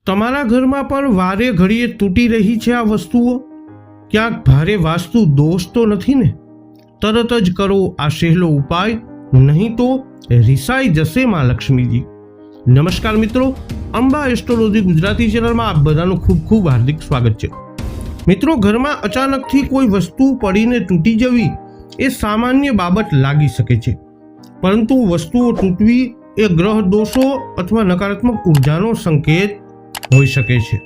તમારા ઘરમાં પણ વારે ઘડીએ તૂટી રહી છે આ વસ્તુઓ? ક્યાંક ભારે વાસ્તુ દોષ તો નથી ને? તરત જ કરો આ સહેલો ઉપાય, નહીં તો રિસાઈ જશે માં લક્ષ્મીજી. નમસ્કાર મિત્રો, અંબા એસ્ટ્રોલોજી ગુજરાતી ચેનલમાં આપ બધાનું ખૂબ ખૂબ હાર્દિક સ્વાગત છે. મિત્રો, ઘરમાં અચાનકથી કોઈ વસ્તુ પડીને તૂટી જવી એ સામાન્ય બાબત લાગી શકે છે, પરંતુ વસ્તુઓ તૂટવી એ ગ્રહ દોષો અથવા નકારાત્મક ઉર્જાનો સંકેત હોઈ શકે છે.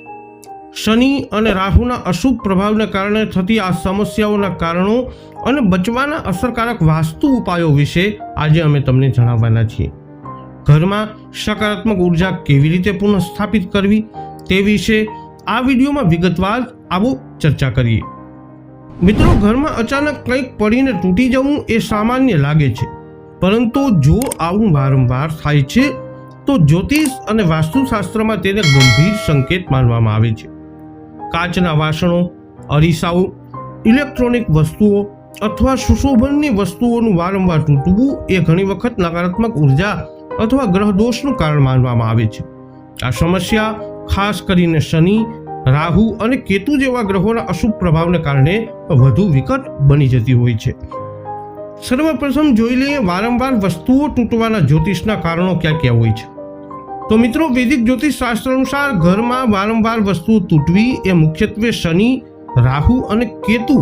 શનિ અને રાહુના અશુભ પ્રભાવને કારણે થતી આ સમસ્યાઓના કારણો અને બચવાના અસરકારક વાસ્તુ ઉપાયો વિશે આજે અમે તમને જણાવવાના છીએ. ઘરમાં સકારાત્મક ઉર્જા કેવી રીતે પુનઃસ્થાપિત કરવી તે વિશે આ વિડીયોમાં વિગતવાર આવો ચર્ચા કરીએ. મિત્રો, ઘરમાં અચાનક કંઈક પડીને તૂટી જવું એ સામાન્ય લાગે છે, પરંતુ જો આવું વારંવાર થાય છે તો જ્યોતિષ અને વાસ્તુશાસ્ત્રમાં તેને ગંભીર સંકેત માનવામાં આવે છે. કાચના વાસણો, અરીસાઓ, ઇલેક્ટ્રોનિક વસ્તુઓ અથવા સુશોભનની વસ્તુઓનું વારંવાર તૂટવું એ ઘણી વખત નકારાત્મક ઉર્જા અથવા ગ્રહ દોષનું કારણ માનવામાં આવે છે. આ સમસ્યા ખાસ કરીને શનિ, રાહુ અને કેતુ જેવા ગ્રહોના અશુભ પ્રભાવને કારણે વધુ વિકટ બની જતી હોય છે. સર્વપ્રથમ જોઈ લઈએ વારંવાર વસ્તુઓ તૂટવાના જ્યોતિષના કારણો ક્યાં ક્યાં હોય છે. તો મિત્રો, વૈદિક જ્યોતિષ શાસ્ત્ર અનુસાર ઘરમાં વારંવાર વસ્તુઓ તૂટવી એ મુખ્યત્વે શનિ, રાહુ અને કેતુ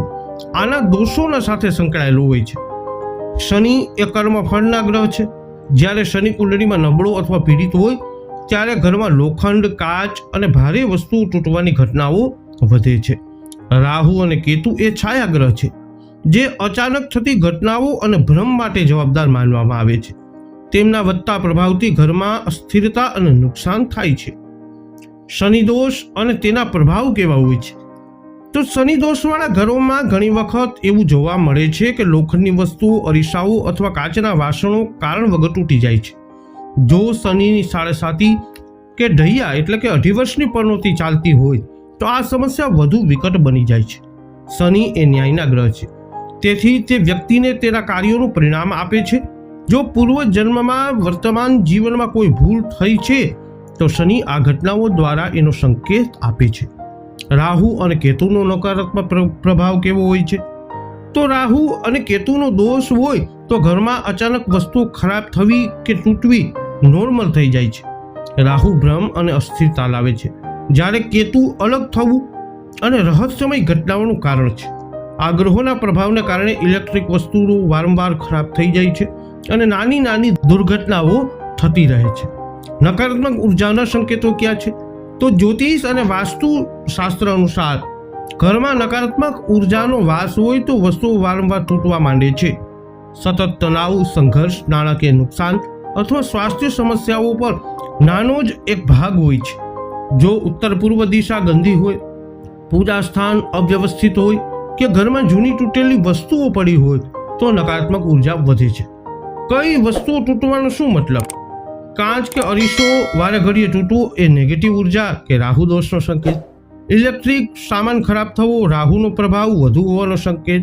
આના દોષોના સાથે સંકળાયેલું હોય છે. શનિ એ કર્મફળના ગ્રહ છે. જ્યારે શનિ કુંડળીમાં નબળો અથવા પીડિત હોય ત્યારે ઘરમાં લોખંડ, કાચ અને ભારે વસ્તુઓ તૂટવાની ઘટનાઓ વધે છે. રાહુ અને કેતુ એ છાયા ગ્રહ છે, જે અચાનક થતી ઘટનાઓ અને ભ્રમ માટે જવાબદાર માનવામાં આવે છે. તેમના વધતા પ્રભાવથી ઘરમાં અસ્થિરતા અને નુકસાન થાય છે. શનિ દોષ અને તેના પ્રભાવ કેવા હોય છે? તો શનિ દોષવાળા ઘરોમાં ઘણી વખત એવું જોવા મળે છે કે લોખંડની વસ્તુઓ, અરીસાઓ અથવા કાચના વાસણો કારણ વગર તૂટી જાય છે. જો શનિની સાડેસાતી કે ઢૈયા એટલે કે 2.5 વર્ષની પનોતી ચાલતી હોય તો આ સમસ્યા વધુ વિકટ બની જાય છે. શનિ એ ન્યાયના ગ્રહ છે, તેથી તે વ્યક્તિને તેના કાર્યોનું પરિણામ આપે છે. જો પૂર્વ જન્મમાં વર્તમાન જીવનમાં કોઈ ભૂલ થઈ છે તો શનિ આ ઘટનાઓ દ્વારા એનો સંકેત આપે છે. રાહુ અને કેતુનો નકારાત્મક પ્રભાવ કેવો હોય છે? તો રાહુ અને કેતુનો દોષ હોય તો ઘરમાં અચાનક વસ્તુઓ ખરાબ થવી કે તૂટવી નોર્મલ થઈ જાય છે. રાહુ ભ્રમ અને અસ્થિરતા લાવે છે, જ્યારે કેતુ અલગ થવું અને રહસ્યમય ઘટનાઓનું કારણ છે. આ ગ્રહોના પ્રભાવને કારણે ઇલેક્ટ્રિક વસ્તુઓ વારંવાર ખરાબ થઈ જાય છે અને નાની નાની દુર્ઘટનાઓ થતી રહે છે. નકારાત્મક ઉર્જાના સંકેતો ક્યાં છે? તો જ્યોતિષ અને વાસ્તુ શાસ્ત્ર અનુસાર ઘરમાં નકારાત્મક ઉર્જાનો વાસ હોય તો વસ્તુઓ વારંવાર તૂટવા માંડે છે. સતત તણાવ, સંઘર્ષ, નાણાકીય નુકસાન અથવા સ્વાસ્થ્ય સમસ્યાઓ પર નાનો જ એક ભાગ હોય છે. જો ઉત્તર પૂર્વ દિશા ગંદી હોય, પૂજા સ્થાન અવ્યવસ્થિત હોય કે ઘરમાં જૂની તૂટેલી વસ્તુઓ પડી હોય તો નકારાત્મક ઉર્જા વધે છે. કઈ વસ્તુઓ તૂટવાનો શું મતલબ? કાચ કે અરીસો વારે ઘડીએ તૂટવો એ નેગેટિવ ઉર્જા કે રાહુ દોષનો સંકેત. ઇલેક્ટ્રિક સામાન ખરાબ થવો રાહુનો પ્રભાવ વધુ હોવાનો સંકેત.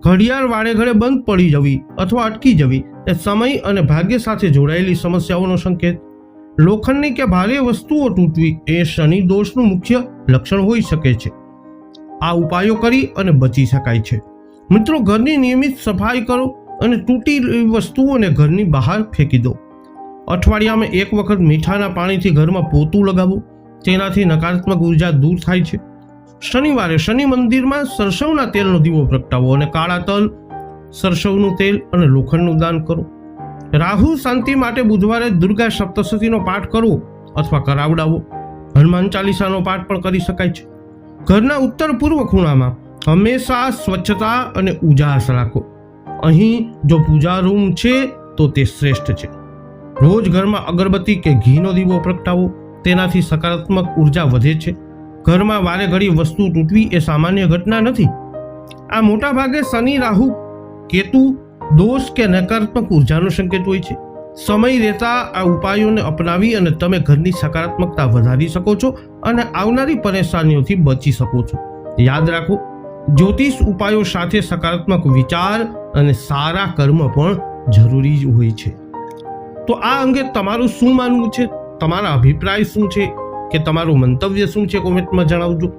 ઘડિયાળ વારે ઘડે બંધ પડી જવી અથવા અટકી જવી એ સમય અને ભાગ્ય સાથે જોડાયેલી સમસ્યાઓનો સંકેત. લોખંડની કે ભારે વસ્તુઓ તૂટવી એ શનિ દોષનું મુખ્ય લક્ષણ હોઈ શકે છે. આ ઉપાયો કરી અને બચી શકાય છે. મિત્રો, ઘરની નિયમિત સફાઈ કરો અને તૂટી વસ્તુઓને ઘરની બહાર ફેંકી દો. અઠવાડિયામાં એક વખત મીઠાના પાણીથી ઘરમાં પોતું લગાવો, તેનાથી નકારાત્મક ઉર્જા દૂર થાય છે. શનિવારે શનિ મંદિરમાં સરસવના તેલનો દીવો પ્રગટાવો અને કાળા તલ, સરસવનું તેલ અને લોખંડનું દાન કરો. રાહુ શાંતિ માટે બુધવારે દુર્ગા સપ્તશતીનો પાઠ કરવો અથવા કરાવડાવો. હનુમાન ચાલીસાનો પાઠ પણ કરી શકાય છે. ઘરના ઉત્તર પૂર્વ ખૂણામાં હંમેશા સ્વચ્છતા અને ઉજાસ રાખો. અહીં જો પૂજા રૂમ છે તો તે શ્રેષ્ઠ છે. રોજ ઘરમાં અગરબત્તી કે ઘીનો દીવો પ્રગટાવો, તેનાથી સકારાત્મક ઉર્જા વધે છે. ઘરમાં વારે ઘડી વસ્તુ તૂટવી એ સામાન્ય ઘટના નથી. આ મોટા ભાગે શનિ, રાહુ, કેતુ દોષ કે નકારાત્મક ઉર્જાનો સંકેત હોય છે. સમય રહેતા આ ઉપાયોને અપનાવી અને તમે ઘરની સકારાત્મકતા વધારી શકો છો અને આવનારી પરેશાનીઓથી બચી શકો છો. યાદ રાખો, જ્યોતિષ ઉપાયો સાથે સકારાત્મક વિચાર અને સારા કર્મ પણ જરૂરી જ હોય છે. તો આ અંગે તમારું શું માનવું છે? તમારા અભિપ્રાય શું છે કે તમારું મંતવ્ય શું છે કોમેન્ટમાં જણાવજો.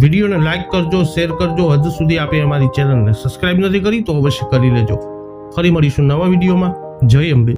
વિડીયોને લાઇક કરજો, શેર કરજો. હજુ સુધી આપે અમારી ચેનલને સબસ્ક્રાઇબ નથી કરી તો અવશ્ય કરી લેજો. ફરી મળીશું નવા વિડીયોમાં. જય અંબે.